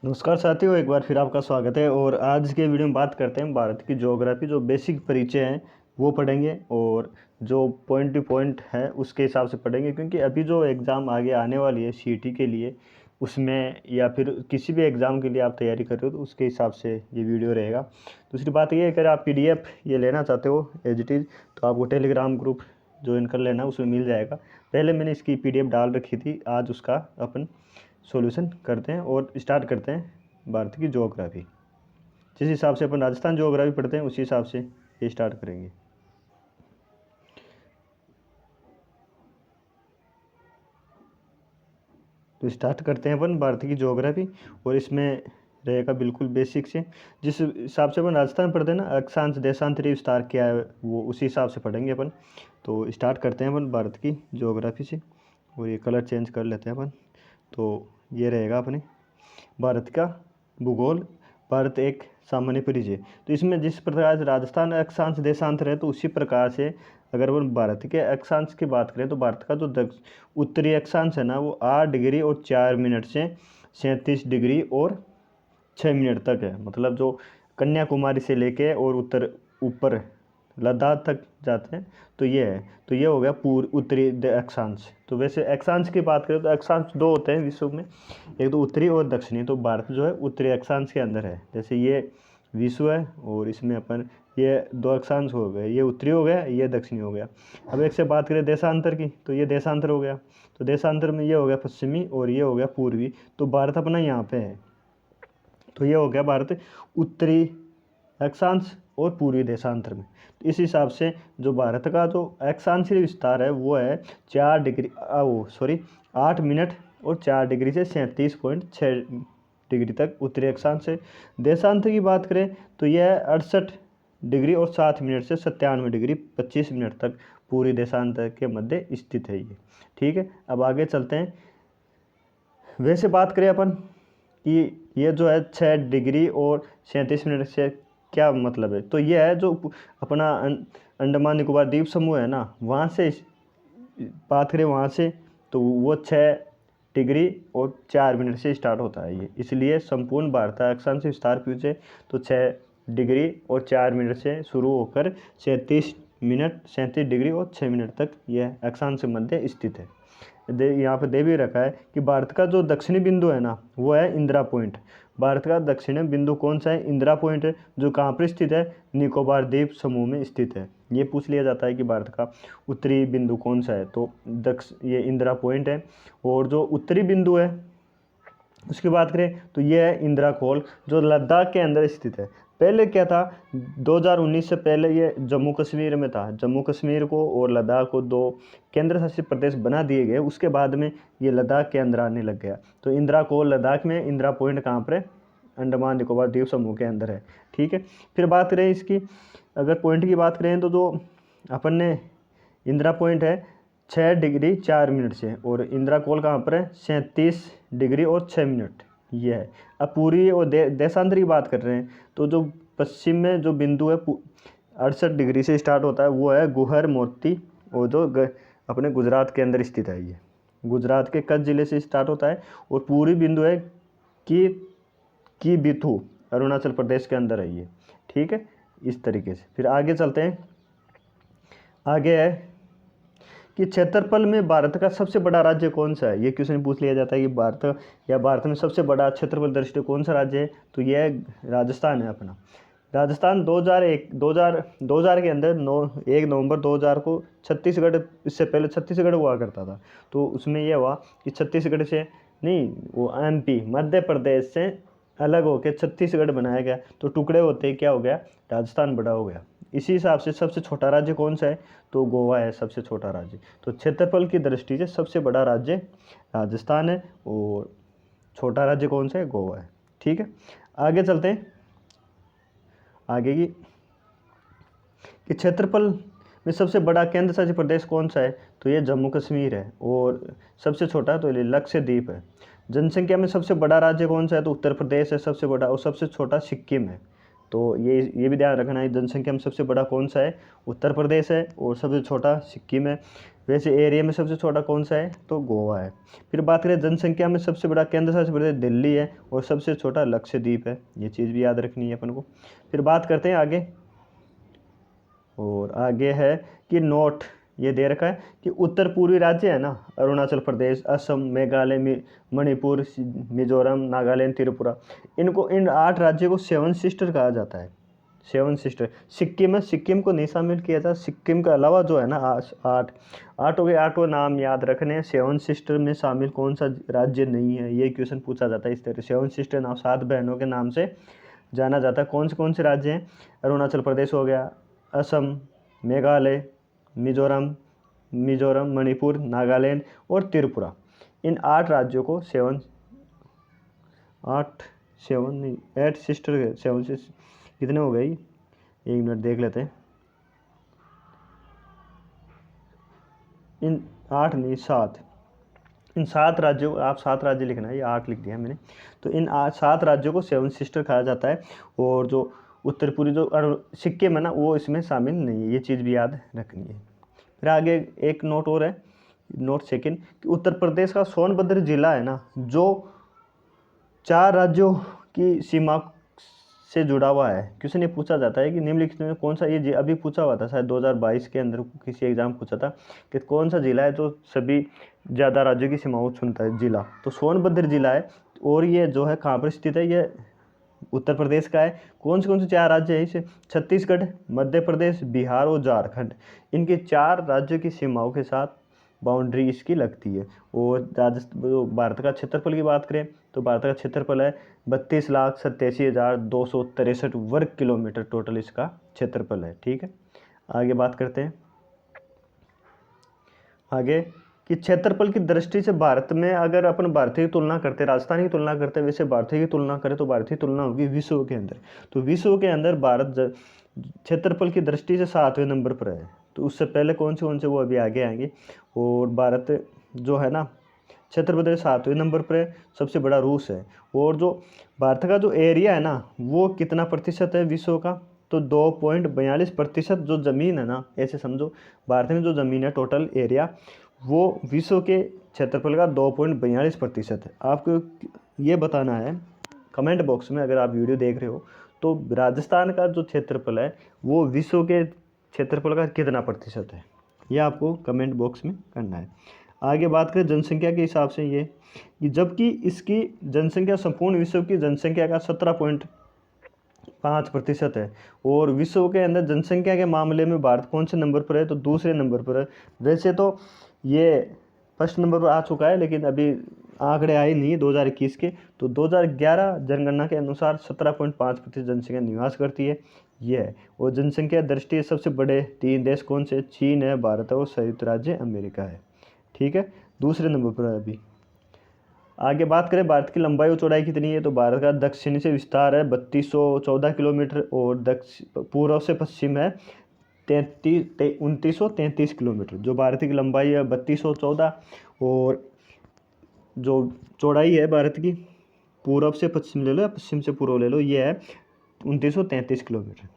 नमस्कार साथियों, एक बार फिर आपका स्वागत है। और आज के वीडियो में बात करते हैं भारत की ज्योग्राफी। जो बेसिक परिचय हैं वो पढ़ेंगे और जो पॉइंट टू पॉइंट है उसके हिसाब से पढ़ेंगे, क्योंकि अभी जो एग्ज़ाम आगे आने वाली है सीईटी के लिए, उसमें या फिर किसी भी एग्ज़ाम के लिए आप तैयारी कर रहे हो तो उसके हिसाब से ये वीडियो रहेगा। दूसरी बात ये है, अगर आप पीडीएफ ये लेना चाहते हो एज इट इज़, तो आपको टेलीग्राम ग्रुप ज्वाइन कर लेना, उसमें मिल जाएगा। पहले मैंने इसकी पीडीएफ डाल रखी थी, आज उसका अपन सॉल्यूशन करते हैं और स्टार्ट करते हैं भारत की ज्योग्राफी। जिस हिसाब से अपन राजस्थान ज्योग्राफी पढ़ते हैं उसी हिसाब से ये स्टार्ट करेंगे। तो स्टार्ट करते हैं अपन भारत की ज्योग्राफी, और इसमें रहेगा बिल्कुल बेसिक से। जिस हिसाब से अपन राजस्थान पढ़ते हैं ना, अक्षांश देशांतरी विस्तार क्या है वो उसी हिसाब से पढ़ेंगे अपन। तो स्टार्ट करते हैं अपन भारत की ज्योग्राफी से, और ये कलर चेंज कर लेते हैं अपन। तो ये रहेगा अपने भारत का भूगोल, भारत एक सामान्य परिचय। तो इसमें जिस प्रकार से राजस्थान अक्षांश देशांतर है, तो उसी प्रकार से अगर वो भारत के अक्षांश की बात करें तो भारत का जो उत्तरी अक्षांश है ना, वो 8 डिग्री और 4 मिनट से 37 डिग्री और 6 मिनट तक है। मतलब जो कन्याकुमारी से लेके और उत्तर ऊपर लद्दाख तक जाते हैं, तो ये है। तो ये हो गया पूर्व उत्तरी अक्षांश। तो वैसे अक्षांश की बात करें तो अक्षांश दो होते हैं विश्व में, एक तो उत्तरी और दक्षिणी। तो भारत जो है उत्तरी अक्षांश के अंदर है। जैसे ये विश्व है और इसमें अपन ये दो अक्षांश हो गए, ये उत्तरी हो गया, ये दक्षिणी हो गया। अब एक से बात करें देशांतर की, तो ये देशांतर हो गया। तो देशांतर में ये हो गया पश्चिमी और ये हो गया पूर्वी। तो भारत अपना यहाँ पे है। तो ये हो गया भारत उत्तरी अक्षांश और पूर्वी देशांतर में। तो इस हिसाब से जो भारत का जो अक्षांशीय विस्तार है वो है 8 मिनट और 4 डिग्री से 37.6 डिग्री तक उत्तरी अक्षांश है। देशांतर की बात करें तो यह है 68 डिग्री और 7 मिनट से 97 डिग्री 25 मिनट तक पूरी देशांतर के मध्य स्थित है ये। ठीक है, अब आगे चलते हैं। वैसे बात करें अपन कि ये जो है 6 डिग्री और 37 मिनट से क्या मतलब है, तो ये है जो अपना अंडमान निकोबार द्वीप समूह है ना, वहाँ से बात करें वहाँ से, तो वो 6 डिग्री और 4 मिनट से स्टार्ट होता है ये। इसलिए संपूर्ण भारत अक्षांश विस्तार पूछे तो 6 डिग्री और 4 मिनट से शुरू होकर 37 डिग्री और 6 मिनट तक यह अक्षांश मध्य स्थित है। यहाँ पे दे भी रखा है कि भारत का जो दक्षिणी बिंदु है ना, वो है इंदिरा पॉइंट। भारत का दक्षिणी बिंदु कौन सा है? इंदिरा पॉइंट है, जो कहाँ पर स्थित है? निकोबार द्वीप समूह में स्थित है। ये पूछ लिया जाता है कि भारत का उत्तरी बिंदु कौन सा है, तो ये इंदिरा पॉइंट है। और जो उत्तरी बिंदु है उसकी बात करें तो ये है इंदिरा कोल, जो लद्दाख के अंदर स्थित है। पहले क्या था, 2019 से पहले ये जम्मू कश्मीर में था। जम्मू कश्मीर को और लद्दाख को दो केंद्र शासित प्रदेश बना दिए गए, उसके बाद में ये लद्दाख के अंदर आने लग गया। तो इंदिरा कोल लद्दाख में, इंदिरा पॉइंट कहाँ पर है? अंडमान निकोबार द्वीप समूह के अंदर है। ठीक है, फिर बात करें इसकी, अगर पॉइंट की बात करें तो जो अपन ने इंदिरा पॉइंट है 6 डिग्री 4 मिनट से, और इंदिरा कोल कहाँ पर है? 37 डिग्री और 6 मिनट ये है। अब पूरी और देशांतर की बात कर रहे हैं तो जो पश्चिम में जो बिंदु है 68 डिग्री से स्टार्ट होता है, वो है गुहर मोती, और जो अपने गुजरात के अंदर स्थित है। ये गुजरात के कच्छ जिले से स्टार्ट होता है, और पूरी बिंदु है कि बिथू, अरुणाचल प्रदेश के अंदर है ये। ठीक है, इस तरीके से फिर आगे चलते हैं। आगे है कि क्षेत्रफल में भारत का सबसे बड़ा राज्य कौन सा है? ये क्वेश्चन पूछ लिया जाता है कि भारत में सबसे बड़ा क्षेत्रफल दृष्टि कौन सा राज्य है, तो यह राजस्थान है अपना। राजस्थान 2000 के अंदर 1 नवंबर 2000 को छत्तीसगढ़, इससे पहले छत्तीसगढ़ हुआ करता था, तो उसमें यह हुआ कि छत्तीसगढ़ से नहीं, वो एमपी मध्य प्रदेश से अलग होकर छत्तीसगढ़ बनाया गया, तो टुकड़े होते क्या हो गया? राजस्थान बड़ा हो गया। इसी हिसाब से सबसे छोटा राज्य कौन सा है? तो गोवा है सबसे छोटा राज्य। तो क्षेत्रफल की दृष्टि से सबसे बड़ा राज्य राजस्थान है, और छोटा राज्य कौन सा है? गोवा है। ठीक है, आगे चलते हैं। आगे कि क्षेत्रफल में सबसे बड़ा केंद्र शासित प्रदेश कौन सा है? तो ये जम्मू कश्मीर है, और सबसे छोटा तो लक्षद्वीप है। जनसंख्या में सबसे बड़ा राज्य कौन सा है? तो उत्तर प्रदेश है सबसे बड़ा, और सबसे छोटा सिक्किम है। तो ये भी ध्यान रखना है, जनसंख्या में सबसे बड़ा कौन सा है? उत्तर प्रदेश है, और सबसे छोटा सिक्किम है। वैसे एरिया में सबसे छोटा कौन सा है, तो गोवा है। फिर बात करें जनसंख्या में सबसे बड़ा केंद्र शासित प्रदेश दिल्ली है और सबसे छोटा लक्षद्वीप है, ये चीज़ भी याद रखनी है अपन को। फिर बात करते हैं आगे, और आगे है कि नोट ये दे रखा है कि उत्तर पूर्वी राज्य है ना, अरुणाचल प्रदेश, असम, मेघालय, मणिपुर, मिजोरम, नागालैंड, त्रिपुरा, इनको, इन 8 राज्यों को 7 सिस्टर कहा जाता है। 7 सिस्टर। सिक्किम है, सिक्किम को नहीं शामिल किया था, सिक्किम के अलावा जो है ना 8 हो गए, 8 नाम याद रखने हैं। 7 सिस्टर में शामिल कौन सा राज्य नहीं है, ये क्वेश्चन पूछा जाता है इस तरह। 7 सिस्टर नाम, 7 बहनों के नाम से जाना जाता है। कौन से राज्य हैं, अरुणाचल प्रदेश हो गया, असम, मेघालय, मिजोरम, मणिपुर, नागालैंड और त्रिपुरा, इन 8 राज्यों को 8 सिस्टर, 7 से कितने हो गई, 1 मिनट देख लेते हैं। इन 8 नहीं 7, इन 7 राज्यों को, आप 7 राज्य लिखना है, ये 8 लिख दिया मैंने। तो इन 7 राज्यों को 7 सिस्टर कहा जाता है, और जो उत्तर पूर्वी जो सिक्किम है ना, वो इसमें शामिल नहीं है, ये चीज़ भी याद रखनी है। फिर आगे एक नोट और है, नोट सेकंड, कि उत्तर प्रदेश का सोनभद्र जिला है ना, जो 4 राज्यों की सीमा से जुड़ा हुआ है। क्वेश्चन ये पूछा जाता है कि निम्नलिखित में कौन सा, ये अभी पूछा हुआ था शायद 2022 के अंदर किसी एग्जाम पूछा था कि कौन सा जिला है जो सभी ज़्यादा राज्यों की सीमाओं छूता है जिला, तो सोनभद्र जिला है। और ये जो है कहाँ पर स्थित है, ये उत्तर प्रदेश का है। कौन से 4 राज्य हैं इसे, छत्तीसगढ़, मध्य प्रदेश, बिहार और झारखंड, इनके 4 राज्यों की सीमाओं के साथ बाउंड्री इसकी लगती है। और भारत का क्षेत्रफल की बात करें तो भारत का क्षेत्रफल है 32,87,263 वर्ग किलोमीटर, टोटल इसका क्षेत्रफल है। ठीक है, आगे बात करते हैं। आगे कि क्षेत्रफल की दृष्टि से भारत में, अगर अपन भारतीय की तुलना करते, राजस्थान की तुलना करते, वैसे भारतीय की तुलना करें तो भारतीय तुलना होगी विश्व के अंदर। तो विश्व के अंदर भारत क्षेत्रफल की दृष्टि से 7वें नंबर पर है। तो उससे पहले कौन से वो अभी आगे आएंगे। और भारत जो है ना क्षेत्रफल 7वें नंबर पर है, सबसे बड़ा रूस है। और जो भारत का जो एरिया है ना, वो कितना प्रतिशत है विश्व का, तो 2.42% जो ज़मीन है ना, ऐसे समझो भारत में जो ज़मीन है टोटल एरिया, वो विश्व के क्षेत्रफल का 2.42% है। आपको ये बताना है कमेंट बॉक्स में, अगर आप वीडियो देख रहे हो तो राजस्थान का जो क्षेत्रफल है वो विश्व के क्षेत्रफल का कितना प्रतिशत है, ये आपको कमेंट बॉक्स में करना है। आगे बात करें जनसंख्या के हिसाब से, ये कि जबकि इसकी जनसंख्या संपूर्ण विश्व की जनसंख्या का 17.5% है। और विश्व के अंदर जनसंख्या के मामले में भारत कौन से नंबर पर है, तो दूसरे नंबर पर है। वैसे तो ये फर्स्ट नंबर पर आ चुका है, लेकिन अभी आंकड़े आए नहीं है 2021 के। तो 2011 जनगणना के अनुसार 17.5% जनसंख्या निवास करती है, ये है। और जनसंख्या दृष्टि सबसे बड़े 3 देश कौन से, चीन है, भारत है और संयुक्त राज्य अमेरिका है। ठीक है, दूसरे नंबर पर है अभी। आगे बात करें भारत की लंबाई और चौड़ाई कितनी है, तो भारत का दक्षिण से विस्तार है 3214 किलोमीटर, और पूर्व से पश्चिम है 2933 किलोमीटर। जो भारत की लंबाई है 3214, और जो चौड़ाई है भारत की, पूर्व से पश्चिम ले लो या पश्चिम से पूर्व ले लो, ये है 2933 किलोमीटर।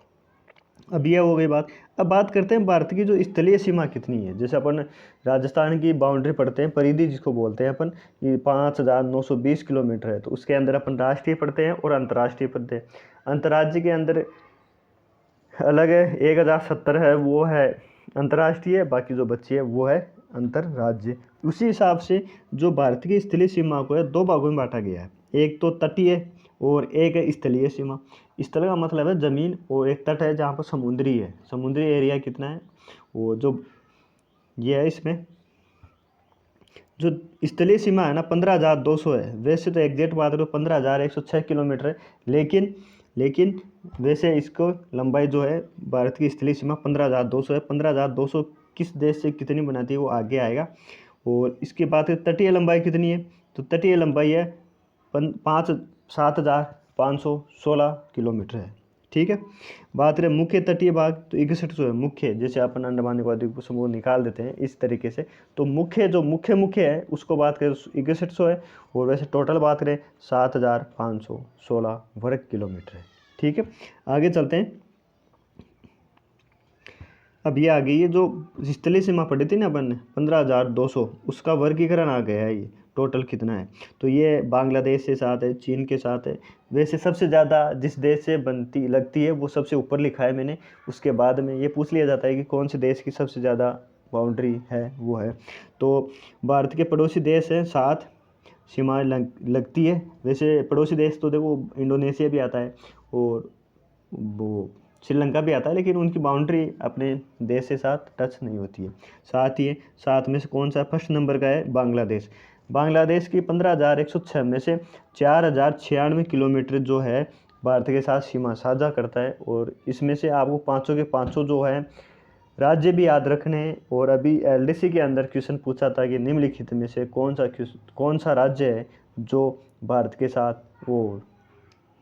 अब ये हो गई बात। अब बात करते हैं भारत की जो स्थलीय सीमा कितनी है। जैसे अपन राजस्थान की बाउंड्री पढ़ते हैं, परिधि जिसको बोलते हैं अपन, ये 5920 किलोमीटर है। तो उसके अंदर अपन राष्ट्रीय पढ़ते हैं और अंतर्राष्ट्रीय पढ़ते हैं। अंतर्राज्य के अंदर अलग है, 1070 है, वो है अंतर्राष्ट्रीय, बाकी जो बची है वो है अंतर्राज्य। उसी हिसाब से जो भारत की स्थलीय सीमा को है 2 भागों में बांटा गया है, एक तो तटीय और एक है स्थलीय सीमा। स्थल का मतलब है ज़मीन, और एक तट है जहाँ पर समुद्री है। समुद्री एरिया कितना है, वो जो ये है, इसमें जो स्थलीय सीमा है ना 15,200 है। वैसे तो एग्जैक्ट बात करो 15,106 किलोमीटर है, लेकिन वैसे इसको लंबाई जो है भारत की स्थलीय सीमा 15,200 है। 15,200 किस देश से कितनी बनाती है वो आगे आएगा। और इसके बाद तटीय लंबाई कितनी है, तो तटीय लंबाई है 7,516 किलोमीटर है। ठीक है, बात करें मुख्य तटीय भाग, तो 6100 है मुख्य। जैसे अपन अंडमान निकोबार द्वीप समूह निकाल देते हैं इस तरीके से, तो मुख्य जो मुख्य है उसको बात करें 6100 है। और वैसे टोटल बात करें 7,516 वर्ग किलोमीटर है। ठीक है, आगे चलते हैं। अब ये आ गई है जो स्थलीय सीमा पड़ी थी ना अपन ने 15,200, उसका वर्गीकरण आ गया है ये टोटल कितना है। तो ये बांग्लादेश के साथ है, चीन के साथ है। वैसे सबसे ज़्यादा जिस देश से बनती लगती है वो सबसे ऊपर लिखा है मैंने। उसके बाद में ये पूछ लिया जाता है कि कौन से देश की सबसे ज़्यादा बाउंड्री है, वो है। तो भारत के पड़ोसी देश हैं 7 सीमाएँ लगती है। वैसे पड़ोसी देश तो देखो इंडोनेशिया भी आता है और वो श्रीलंका भी आता है, लेकिन उनकी बाउंड्री अपने देश के साथ टच नहीं होती है। साथ ही 7 में से कौन सा फर्स्ट नंबर का है? बांग्लादेश। बांग्लादेश की 15,106 में से 4,096 किलोमीटर जो है भारत के साथ सीमा साझा करता है। और इसमें से आपको पाँचों के पाँचों जो है राज्य भी याद रखने हैं। और अभी एलडीसी के अंदर क्वेश्चन पूछा था कि निम्नलिखित में से कौन सा राज्य है जो भारत के साथ वो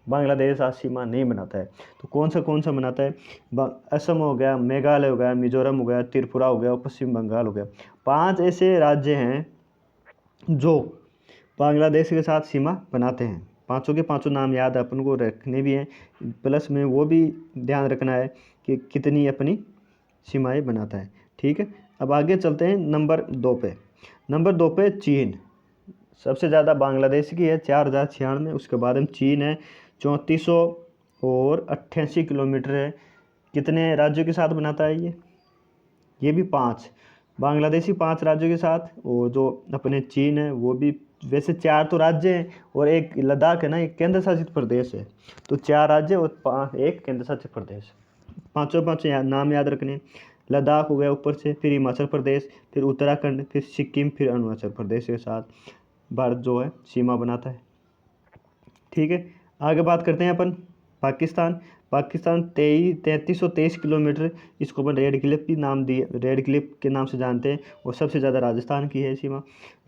बांग्लादेश साथ सीमा नहीं बनाता है। तो कौन सा बनाता है? असम हो गया, मेघालय हो गया, मिजोरम हो गया, त्रिपुरा हो गया और पश्चिम बंगाल हो गया। 5 ऐसे राज्य हैं जो बांग्लादेश के साथ सीमा बनाते हैं। पाँचों के पाँचों नाम याद अपन को रखने भी हैं, प्लस में वो भी ध्यान रखना है कि कितनी अपनी सीमाएं बनाता है। ठीक है, अब आगे चलते हैं नंबर 2 पे। नंबर 2 पे चीन, सबसे ज़्यादा बांग्लादेश की है 4,096। उसके बाद में चीन है 3400 और 88 किलोमीटर है। कितने राज्यों के साथ बनाता है ये भी 5 बांग्लादेशी 5 राज्यों के साथ। और जो अपने चीन है वो भी, वैसे 4 तो राज्य हैं और एक लद्दाख है ना, एक केंद्र शासित प्रदेश है। तो 4 राज्य और एक केंद्र शासित प्रदेश। पाँचों नाम याद रखने। लद्दाख हो गया ऊपर से, फिर हिमाचल प्रदेश, फिर उत्तराखंड, फिर सिक्किम, फिर अरुणाचल प्रदेश के साथ भारत जो है सीमा बनाता है। ठीक है, आगे बात करते हैं अपन पाकिस्तान। पाकिस्तान 3323 किलोमीटर, इसको अपन रेड क्लिफ भी नाम दिए, रेड क्लिफ के नाम से जानते हैं। और सबसे ज़्यादा राजस्थान की है सीमा।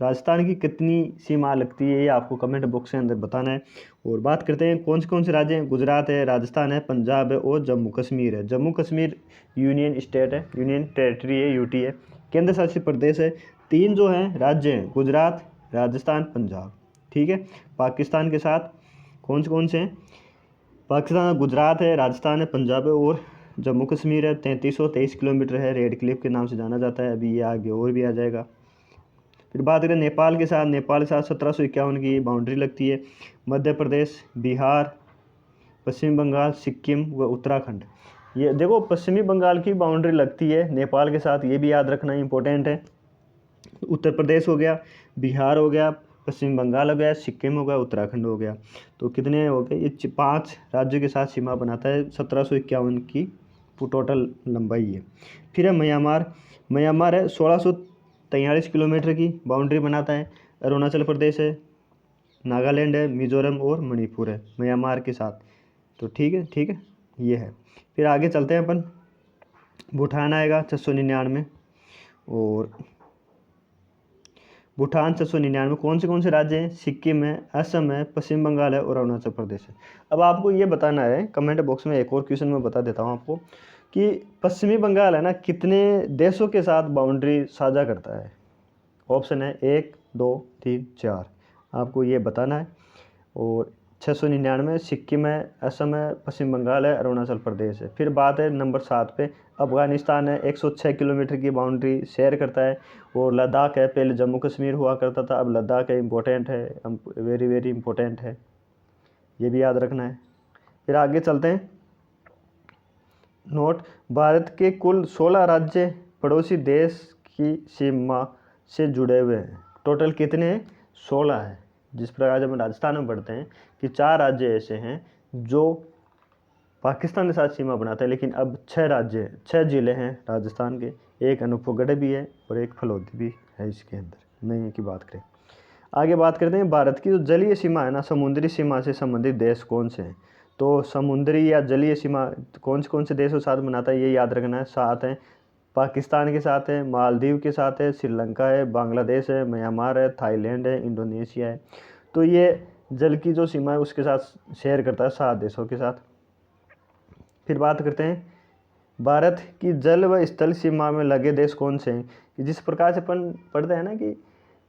राजस्थान की कितनी सीमा लगती है ये आपको कमेंट बॉक्स के अंदर बताना है। और बात करते हैं कौन से राज्य हैं। गुजरात है, राजस्थान है, पंजाब है और जम्मू कश्मीर है। जम्मू कश्मीर यूनियन स्टेट है, यूनियन टेरिटरी है, यूटी है, केंद्र शासित प्रदेश है। 3 जो हैं राज्य हैं, गुजरात, राजस्थान, पंजाब। ठीक है, पाकिस्तान के साथ कौन से हैं? पाकिस्तान, गुजरात है, राजस्थान है, पंजाब है और जम्मू कश्मीर है। 3323 किलोमीटर है, रेड क्लिफ के नाम से जाना जाता है। अभी ये आगे और भी आ जाएगा। फिर बात करें नेपाल के साथ। नेपाल के साथ 1751 की बाउंड्री लगती है। मध्य प्रदेश, बिहार, पश्चिम बंगाल, सिक्किम व उत्तराखंड। ये देखो पश्चिमी बंगाल की बाउंड्री लगती है नेपाल के साथ, ये भी याद रखना इंपॉर्टेंट है। उत्तर प्रदेश हो गया, बिहार हो गया, पश्चिम बंगाल हो गया, सिक्किम हो गया, उत्तराखंड हो गया। तो कितने हो गए? ये 5 राज्यों के साथ सीमा बनाता है। 1751 की टोटल लंबाई है। फिर है म्यांमार। म्यांमार है 1643 किलोमीटर की बाउंड्री बनाता है। अरुणाचल प्रदेश है, नागालैंड है, मिजोरम और मणिपुर है म्यांमार के साथ। तो ठीक है ये है। फिर आगे चलते हैं अपन। भूटान आएगा 699। और भूटान 699 कौन से राज्य हैं? सिक्किम है, असम है, पश्चिम बंगाल है और अरुणाचल प्रदेश है। अब आपको ये बताना है कमेंट बॉक्स में, एक और क्वेश्चन मैं बता देता हूँ आपको कि पश्चिमी बंगाल है ना कितने देशों के साथ बाउंड्री साझा करता है? ऑप्शन है 1, 2, 3, 4, आपको ये बताना है। और 699 सिक्किम है, असम है, पश्चिम बंगाल है, अरुणाचल प्रदेश है। फिर बात है नंबर 7 पे। अफगानिस्तान है 106 किलोमीटर की बाउंड्री शेयर करता है। और लद्दाख है, पहले जम्मू कश्मीर हुआ करता था, अब लद्दाख है, इम्पोर्टेंट है, वेरी वेरी इंपॉर्टेंट है, ये भी याद रखना है। फिर आगे चलते हैं। नोट, भारत के कुल 16 राज्य पड़ोसी देश की सीमा से जुड़े हुए हैं। टोटल कितने हैं? 16 है। जिस प्रकार जब हम राजस्थान में पढ़ते हैं कि 4 राज्य ऐसे हैं जो पाकिस्तान के साथ सीमा बनाते हैं, लेकिन अब 6 ज़िले हैं राजस्थान के। एक अनूपगढ़ भी है और एक फलोदी भी है इसके अंदर। नहीं की बात करें, आगे बात करते हैं भारत की जो जलीय सीमा है ना, समुद्री सीमा से संबंधित देश कौन से हैं। तो समुद्री या जलीय सीमा कौन से देशों के साथ बनाता है ये याद रखना है। 7 हैं, पाकिस्तान के साथ है, मालदीव के साथ है, श्रीलंका है, बांग्लादेश है, म्यांमार है, थाईलैंड है, इंडोनेशिया है। तो ये जल की जो सीमा है उसके साथ शेयर करता है 7 देशों के साथ। फिर बात करते हैं भारत की जल व स्थल सीमा में लगे देश कौन से हैं। कि जिस प्रकार से अपन पढ़ते हैं ना कि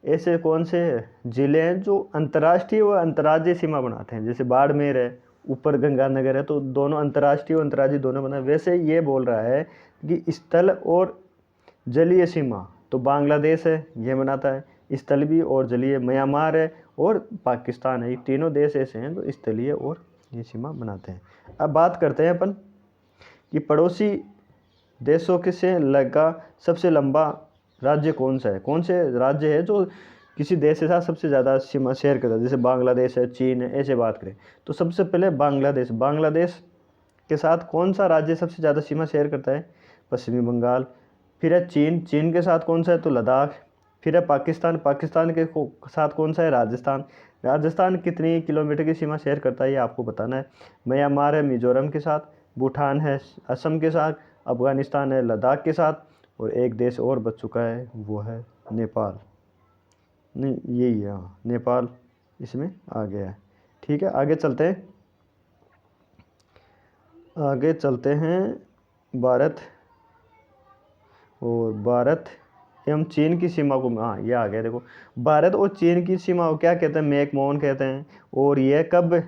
ऐसे कौन से ज़िले हैं जो अंतर्राष्ट्रीय व अंतर्राज्यीय सीमा बनाते हैं, जैसे बाड़मेर है, ऊपर गंगानगर है, तो दोनों अंतर्राष्ट्रीय और अंतर्राज्यीय दोनों बना। वैसे ये बोल रहा है कि स्थल और जलीय सीमा तो बांग्लादेश है, ये बनाता है। स्थलीय और जलीय म्यांमार है और पाकिस्तान है। ये तीनों देश ऐसे हैं जो स्थलीय और ये सीमा बनाते हैं। अब बात करते हैं अपन कि पड़ोसी देशों के से लगा सबसे लंबा राज्य कौन सा है। कौन से राज्य है जो किसी देश के साथ सबसे ज़्यादा सीमा शेयर करता है, जैसे बांग्लादेश है, चीन है, ऐसे बात करें तो सबसे पहले बांग्लादेश। बांग्लादेश के साथ कौन सा राज्य सबसे ज़्यादा सीमा शेयर करता है? पश्चिमी बंगाल। फिर है चीन। चीन के साथ कौन सा है? तो लद्दाख। फिर है पाकिस्तान। पाकिस्तान के साथ कौन सा है? राजस्थान। राजस्थान कितनी किलोमीटर की सीमा शेयर करता है ये आपको बताना है। म्यांमार है मिजोरम के साथ। भूटान है असम के साथ। अफगानिस्तान है लद्दाख के साथ। और एक देश और बच चुका है, वो है नेपाल। नहीं, यही है, हाँ, नेपाल इसमें आ गया है। ठीक है, आगे चलते हैं। आगे चलते हैं भारत और भारत एवं चीन की सीमा को, हाँ ये आ गया देखो। भारत और चीन की सीमा को क्या कहते हैं? मैकमोहन कहते हैं। और यह कब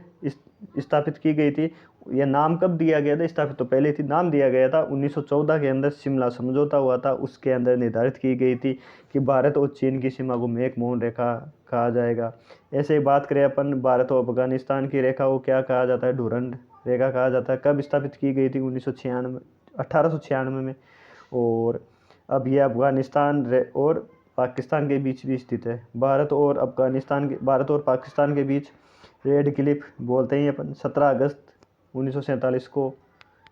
स्थापित की गई थी? यह नाम कब दिया गया था? स्थापित तो पहले थी, नाम दिया गया था 1914 के अंदर शिमला समझौता हुआ था, उसके अंदर निर्धारित की गई थी कि भारत और चीन की सीमा को मैकमोहन रेखा कहा जाएगा। ऐसे ही बात करें अपन भारत और अफगानिस्तान की रेखा को क्या कहा जाता है? डूरंड रेखा कहा जाता है। कब स्थापित की गई थी? 1896 में। और अब यह अफगानिस्तान और पाकिस्तान के बीच भी स्थित है। भारत और पाकिस्तान के बीच रेड क्लिफ बोलते हैं अपन, 17 अगस्त 1947 को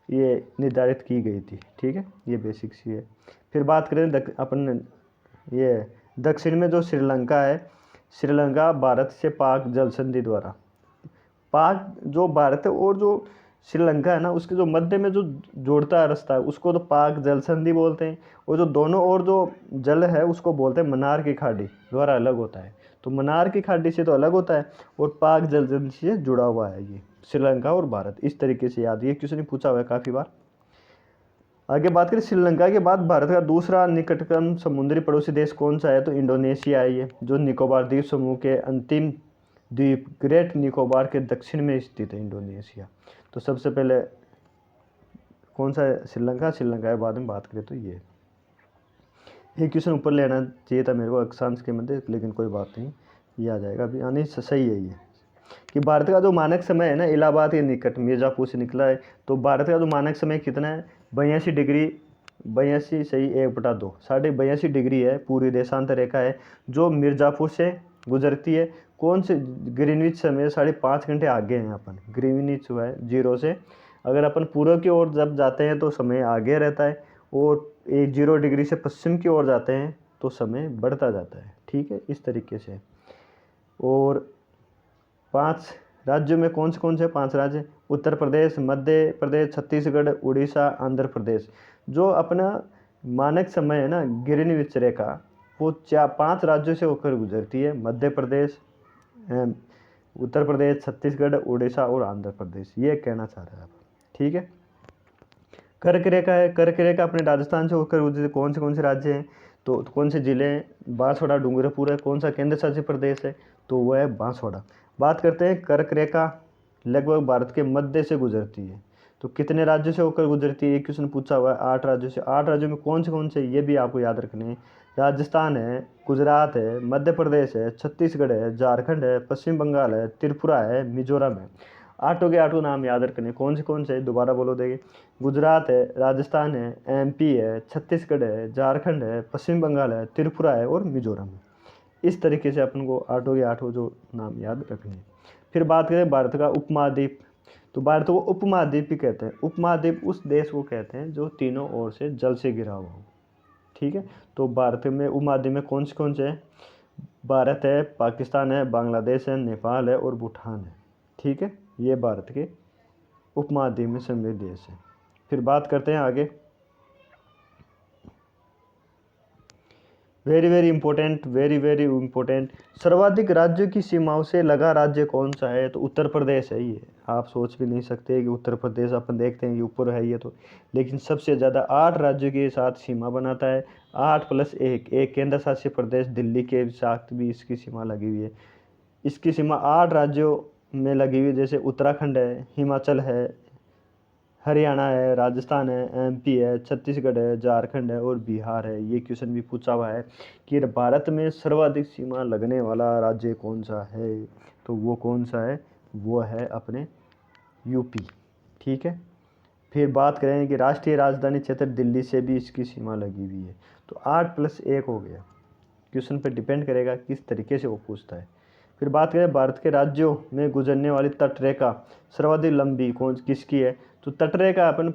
ये निर्धारित की गई थी। ठीक है, ये बेसिक सी है। फिर बात करें अपन ये दक्षिण में जो श्रीलंका है, श्रीलंका भारत से पाक जल संधि द्वारा, पाक जो भारत है और जो श्रीलंका है ना, उसके जो मध्य में जो जोड़ता है रास्ता है उसको तो पाक जल संधि बोलते हैं। और जो दोनों ओर जो जल है उसको बोलते हैं मन्नार की खाड़ी द्वारा अलग होता है। तो मन्नार की खाड़ी से तो अलग होता है और पाक जल संधि से जुड़ा हुआ है ये श्रीलंका और भारत। इस तरीके से याद, ये क्वेश्चन पूछा हुआ है काफ़ी बार। आगे बात करें श्रीलंका के बाद भारत का दूसरा निकटतम समुद्री पड़ोसी देश कौन सा है? तो इंडोनेशिया है ये, जो निकोबार द्वीप समूह के अंतिम द्वीप ग्रेट निकोबार के दक्षिण में स्थित है इंडोनेशिया। तो सबसे पहले कौन सा है? श्रीलंका। श्रीलंका के बाद में बात करें तो ये क्वेश्चन ऊपर लेना चाहिए था मेरे को अक्षांश के मध्य, लेकिन कोई बात नहीं, ये आ जाएगा अभी। आने सही है ये कि भारत का जो मानक समय है ना, इलाहाबाद के निकट मिर्ज़ापुर से निकला है। तो भारत का जो मानक समय कितना है? 82 डिग्री, 82 सही 1/2, 82.5 डिग्री है। पूरी देशांतर रेखा है जो मिर्ज़ापुर से गुजरती है। कौन से? ग्रीनविच समय 5.5 घंटे आगे हैं अपन। ग्रीनविच हुआ है 0 से, अगर अपन पूर्व की ओर जब जाते हैं तो समय आगे रहता है, और 0 डिग्री से पश्चिम की ओर जाते हैं तो समय बढ़ता जाता है। ठीक है, इस तरीके से। और 5 राज्यों में कौन से 5 राज्य? उत्तर प्रदेश, मध्य प्रदेश, छत्तीसगढ़, उड़ीसा, आंध्र प्रदेश। जो अपना मानक समय है ना, ग्रीनविच रेखा, वो 5 राज्यों से होकर गुजरती है। मध्य प्रदेश, उत्तर प्रदेश, छत्तीसगढ़, उड़ीसा और आंध्र प्रदेश। ये कहना चाह रहे हैं आप। ठीक है, कर्क रेखा है। कर्क रेखा अपने राजस्थान से होकर गुजरती है। कौन से राज्य हैं? तो कौन से जिले हैं? बांसवाड़ा, डूंगरपुर है। कौन सा केंद्र शासित प्रदेश है? तो वह है बांसवाड़ा। बात करते हैं कर्क रेखा लगभग भारत के मध्य से गुजरती है। तो कितने राज्यों से होकर गुजरती है? एक क्वेश्चन पूछा हुआ है 8 राज्यों से। 8 राज्यों में कौन से ये भी आपको याद रखने हैं। राजस्थान है, गुजरात है, मध्य प्रदेश है, छत्तीसगढ़ है, झारखंड है, पश्चिम बंगाल है, त्रिपुरा है, मिजोरम है। 8 के 8 नाम याद रखने। कौन से दोबारा बोलो देंगे। गुजरात है, राजस्थान है, MP है, छत्तीसगढ़ है, झारखंड है, पश्चिम बंगाल है, त्रिपुरा है और मिजोरम है। इस तरीके से अपन को 8 के 8 जो नाम याद रखने हैं। फिर बात करें भारत का उपमहाद्वीप, तो भारत को उपमहाद्वीप भी कहते हैं। उपमहाद्वीप उस देश को कहते हैं जो तीनों ओर से जल से घिरा हुआ हो। ठीक है, तो भारत में उपमहाद्वीप में कौन से हैं? भारत है, पाकिस्तान है, बांग्लादेश है, नेपाल है और भूटान है। ठीक है, ये भारत के उपमहाद्वीप में सम्मिलित देश है। फिर बात करते हैं आगे, वेरी इंपॉर्टेंट, सर्वाधिक राज्यों की सीमाओं से लगा राज्य कौन सा है? तो उत्तर प्रदेश है ये। आप सोच भी नहीं सकते कि उत्तर प्रदेश, अपन देखते हैं कि ऊपर है ये तो, लेकिन सबसे ज़्यादा 8 राज्यों के साथ सीमा बनाता है। 8 + 1, एक केंद्र शासित प्रदेश दिल्ली के साथ भी इसकी सीमा लगी हुई है। इसकी सीमा 8 राज्यों में लगी हुई, जैसे उत्तराखंड है, हिमाचल है, हरियाणा है, राजस्थान है, एमपी है, छत्तीसगढ़ है, झारखंड है और बिहार है। ये क्वेश्चन भी पूछा हुआ है कि भारत में सर्वाधिक सीमा लगने वाला राज्य कौन सा है, तो वो कौन सा है, वो है अपने यूपी। ठीक है। फिर बात करें कि राष्ट्रीय राजधानी क्षेत्र दिल्ली से भी इसकी सीमा लगी हुई है। तो 8+1 हो गया। क्वेश्चन पर डिपेंड करेगा किस तरीके से वो पूछता है। फिर बात करें भारत के राज्यों में गुजरने वाली तटरेखा सर्वाधिक लंबी कौन किसकी है, तो तटरेखा अपन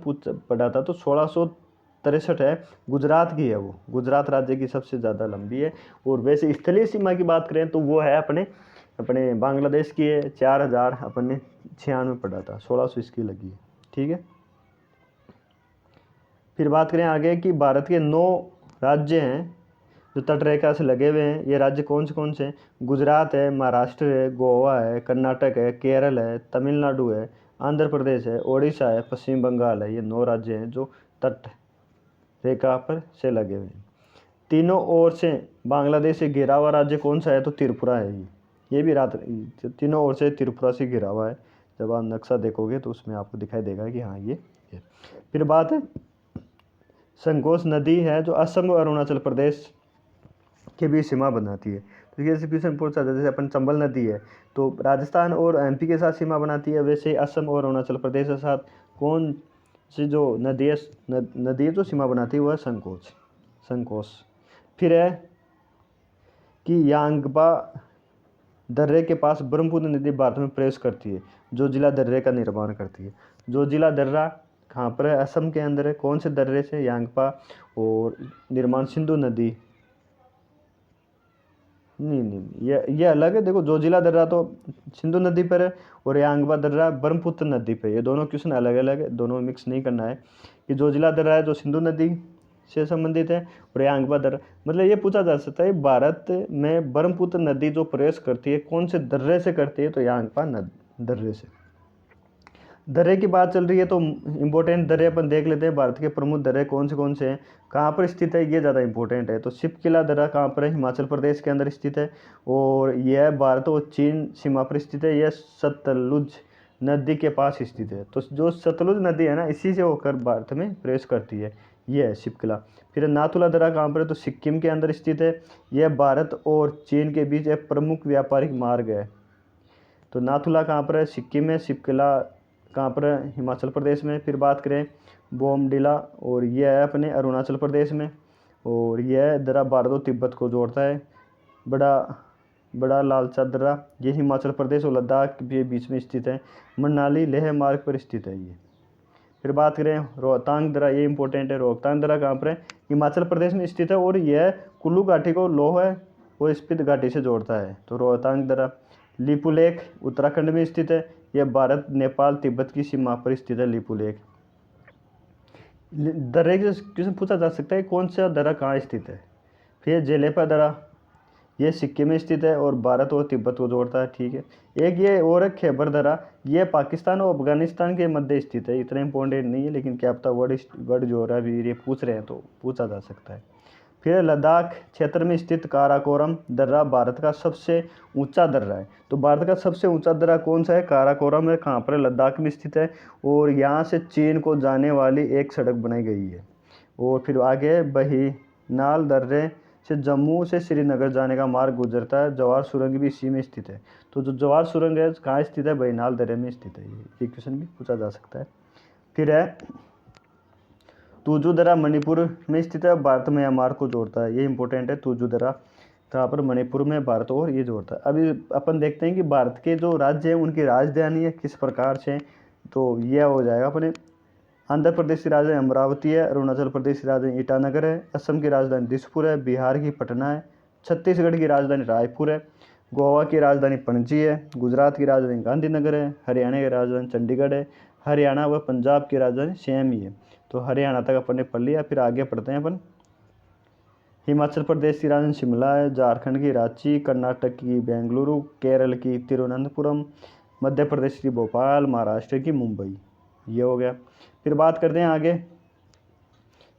पढ़ा था तो 1663 है, गुजरात की है, वो गुजरात राज्य की सबसे ज़्यादा लंबी है। और वैसे स्थलीय सीमा की बात करें तो वो है अपने अपने बांग्लादेश की है, 4000 अपन ने 96 पढ़ा था, 1600 इसकी लगी है। ठीक है। फिर बात करें आगे कि भारत के 9 राज्य हैं जो तटरेखा से लगे हुए हैं। ये राज्य कौन से हैं, गुजरात है, महाराष्ट्र है, गोवा है, कर्नाटक है, केरल है, तमिलनाडु है, आंध्र प्रदेश है, ओडिशा है, पश्चिम बंगाल है। ये 9 राज्य हैं जो तट रेखा पर से लगे हुए हैं। तीनों ओर से बांग्लादेश से घिरा हुआ राज्य कौन सा है, तो त्रिपुरा है। ये भी रात तीनों ओर से त्रिपुरा से घिरा हुआ है। जब आप नक्शा देखोगे तो उसमें आपको दिखाई देगा कि हाँ ये है। फिर बात है संकोश नदी है जो असम और अरुणाचल प्रदेश के बीच सीमा बनाती है। तो ये क्वेश्चन पूछा था, जैसे अपन चंबल नदी है तो राजस्थान और एमपी के साथ सीमा बनाती है, वैसे ही असम और अरुणाचल प्रदेश के साथ कौन सी जो नदी है जो सीमा बनाती है वह संकोश। फिर है कि यांगबा दर्रे के पास ब्रह्मपुत्र नदी भारत में प्रवेश करती है, जो जिला दर्रे का निर्माण करती है। जो जिला दर्रा कहाँ पर है, असम के अंदर है। कौन से दर्रे से, यांगपा, और निर्माण सिंधु नदी, नहीं ये अलग है। देखो जो जिला दर्रा तो सिंधु नदी पर है और यांगबा दर्रा ब्रह्मपुत्र नदी पे। ये दोनों क्वेश्चन अलग अलग है, दोनों मिक्स नहीं करना है। कि जो जिला दर्रा है जो सिंधु नदी से संबंधित है और यांगबा दर्रा, मतलब ये पूछा जा सकता है भारत में ब्रह्मपुत्र नदी जो प्रवेश करती है कौन से दर्रे से करती है, तो यांगपा दर्रे से। दर्रे की बात चल रही है तो इम्पोर्टेंट दर्रे अपन देख लेते हैं। भारत के प्रमुख दर्रे कौन से हैं, कहाँ पर स्थित है, ये ज़्यादा इंपॉर्टेंट है। तो शिपकिला दर्रा कहाँ पर है, हिमाचल प्रदेश के अंदर स्थित है और यह भारत और चीन सीमा पर स्थित है। यह सतलुज नदी के पास स्थित है। तो जो सतलुज नदी है ना, इसी से होकर भारत में प्रवेश करती है, यह है शिपकिला। फिर नाथुला दर्रा कहाँ पर है, तो सिक्किम के अंदर स्थित है। यह भारत और चीन के बीच एक प्रमुख व्यापारिक मार्ग है। तो नाथुला कहाँ पर है, सिक्किम में। शिपकिला कहाँ पर है, हिमाचल प्रदेश में। फिर बात करें बोमडिला, और यह है अपने अरुणाचल प्रदेश में। और यह दर्रा भारत और तिब्बत को जोड़ता है। बड़ा लालचा दर्रा ये हिमाचल प्रदेश और लद्दाख के बीच में स्थित है। मनाली लेह मार्ग पर स्थित है ये। फिर बात करें रोहतांग दर्रा, ये इंपॉर्टेंट है। रोहतांग दर्रा कहाँ पर है, हिमाचल प्रदेश में स्थित है और यह कुल्लू घाटी को लोह है वो स्पीति घाटी से जोड़ता है। तो रोहतांग दर्रा। लिपुलेख उत्तराखंड में स्थित है। यह भारत नेपाल तिब्बत की सीमा पर स्थित है लिपुलेख। दर्रे के क्वेश्चन पूछा जा सकता है कौन सा दर्रा कहाँ स्थित है। फिर जेलेपा दर्रा, यह सिक्किम में स्थित है और भारत और तिब्बत को जोड़ता है। ठीक है। एक ये और है खैबर दर्रा, यह पाकिस्तान और अफगानिस्तान के मध्य स्थित है। इतना इंपॉर्टेंट नहीं है लेकिन क्या पता वर्ड जो हो रहा है अभी ये पूछ रहे हैं तो पूछा जा सकता है। फिर लद्दाख क्षेत्र में स्थित काराकोरम दर्रा भारत का सबसे ऊंचा दर्रा है। तो भारत का सबसे ऊंचा दर्रा कौन सा है, काराकोरम है। कहाँ पर, लद्दाख में स्थित है और यहाँ से चीन को जाने वाली एक सड़क बनाई गई है। और फिर आगे बहीनाल दर्रे से जम्मू से श्रीनगर जाने का मार्ग गुजरता है। जवाहर सुरंग भी इसी में स्थित है। तो जो जवाहर सुरंग है कहाँ स्थित है, बहीनाल दर्रे में स्थित है। ये क्वेश्चन भी पूछा जा सकता है। फिर है तुजू दर्रा मणिपुर में स्थित है, भारत में म्यांमार को जोड़ता है। ये इंपॉर्टेंट है। तुजू दर्रा कहाँ पर, मणिपुर में, भारत और ये जोड़ता है। अभी अपन देखते हैं कि भारत के जो राज्य हैं उनकी राजधानी है किस प्रकार से। तो यह हो जाएगा अपने आंध्र प्रदेश की राजधानी अमरावती है, अरुणाचल प्रदेश की राजधानी ईटानगर है, असम की राजधानी दिसपुर है, बिहार की पटना है, छत्तीसगढ़ की राजधानी रायपुर है, गोवा की राजधानी पणजी है, गुजरात की राजधानी गांधीनगर है, हरियाणा की राजधानी चंडीगढ़ है, हरियाणा व पंजाब की राजधानी सेम ही है। तो हरियाणा तक अपन ने पढ़ लिया। फिर आगे पढ़ते हैं अपन। हिमाचल प्रदेश की राजधानी शिमला है, झारखंड की रांची, कर्नाटक की बेंगलुरु, केरल की तिरुवनंतपुरम, मध्य प्रदेश की भोपाल, महाराष्ट्र की मुंबई। ये हो गया। फिर बात करते हैं आगे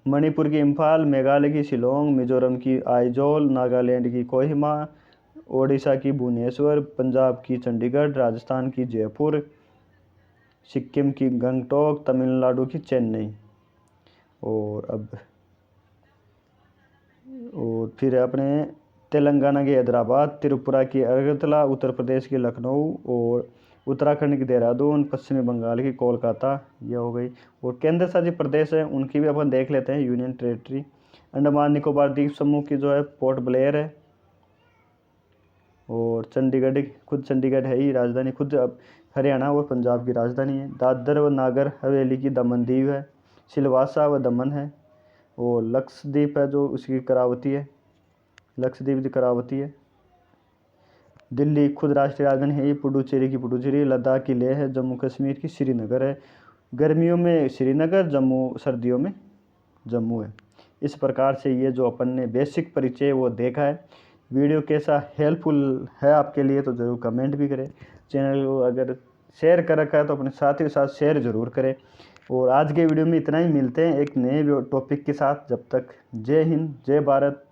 मणिपुर की इम्फाल, मेघालय की शिलोंग, मिजोरम की आइजोल, नागालैंड की कोहिमा, ओडिशा की भुवनेश्वर, पंजाब की चंडीगढ़, राजस्थान की जयपुर, सिक्किम की गंगटोक, तमिलनाडु की चेन्नई। और फिर अपने तेलंगाना की हैदराबाद, त्रिपुरा की अगरतला, उत्तर प्रदेश की लखनऊ, और उत्तराखंड की देहरादून, पश्चिमी बंगाल की कोलकाता, यह हो गई। और केंद्र शासित प्रदेश है उनकी भी अपन देख लेते हैं। यूनियन टेरिटरी अंडमान निकोबार द्वीप समूह की जो है पोर्ट ब्लेयर है, और चंडीगढ़, खुद चंडीगढ़ है ही राजधानी, खुद अब हरियाणा और पंजाब की राजधानी है। दादर व नागर हवेली की दमन दीव है, सिलवासा व दमन है, और लक्षद्वीप है जो उसकी करावती है, लक्षद्वीप की करावती है। दिल्ली खुद राष्ट्रीय राजधानी है, पुडुचेरी की पुडुचेरी, लद्दाख की लेह है, जम्मू कश्मीर की श्रीनगर है, गर्मियों में श्रीनगर, जम्मू सर्दियों में जम्मू है। इस प्रकार से ये जो अपन ने बेसिक परिचय वो देखा है। वीडियो कैसा हेल्पफुल है आपके लिए तो ज़रूर कमेंट भी करें। चैनल को अगर शेयर कर रखा है तो अपने साथियों के साथ शेयर ज़रूर करें। और आज के वीडियो में इतना ही, मिलते हैं एक नए टॉपिक के साथ। जब तक जय हिंद, जय भारत।